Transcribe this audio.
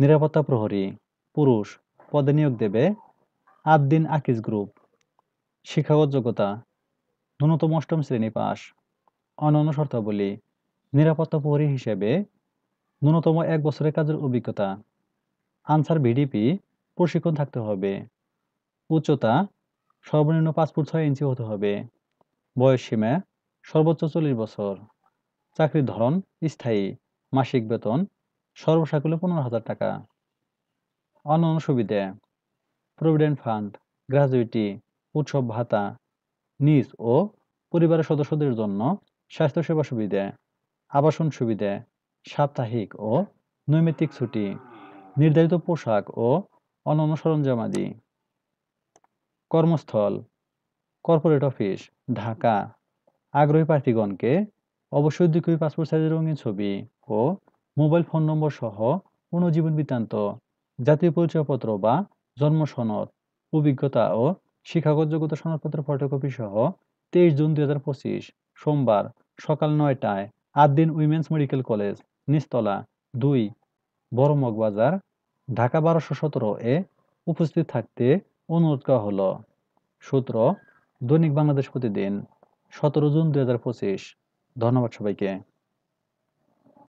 নিরাপত্তা প্রহরী পুরুষ, পদে নিয়োগ দেবে আদ্দিন আকিজ গ্রুপ। শিক্ষাগত যোগ্যতা ন্যূনতম অষ্টম শ্রেণী পাস। অন্যান্য শর্তাবলী নিরাপত্তা প্রহরী হিসেবে ন্যূনতম ১ বছরের কাজের অভিজ্ঞতা। আনসার ভিডিপি প্রশিক্ষণ থাকতে হবে। উচ্চতা সর্বনিম্ন ৫ ফুট ৬ ইঞ্চি হতে হবে। বয়সসীমা সর্বোচ্চ ৪০ বছর। চাকরির ধরন স্থায়ী। মাসিক বেতন সর্বসাকুল্যে ১৫,০০০ টাকা। অন্যান্য সুবিধা প্রভিডেন্ট ফান্ড, গ্র্যাচুইটি, উৎসব ভাতা, নিজ ও পরিবারের সদস্যদের জন্য স্বাস্থ্যসেবা সুবিধা, আবাসন সুবিধা, সাপ্তাহিক ও নৈমিত্তিক ছুটি, নির্ধারিত পোশাক ও অন্যান্য সরঞ্জামাদি। কর্মস্থল কর্পোরেট অফিস, ঢাকা। আগ্রহী প্রার্থীগণকে অবশ্যই ২ কপি পাসপোর্ট সাইজের রঙিন ছবি ও মোবাইল ফোন নম্বর সহ পূর্ণ জীবন বৃত্তান্ত, জাতীয় পরিচয়পত্র বা জন্ম সনদ, অভিজ্ঞতা ও শিক্ষাগত যোগ্যতা সনদপত্র ফটোকপি সহ ২৩ জুন ২০২৫ সোমবার সকাল ৯টায় আদ্দিন উইমেন্স মেডিকেল কলেজ, নিচতলা ২, বড় মগবাজার, ঢাকা ১২১৭ এ উপস্থিত থাকতে অনুরোধ করা হলো। সূত্র দৈনিক বাংলাদেশ প্রতিদিন ১৭ জুন ২০২৫। ধন্যবাদ সবাইকে।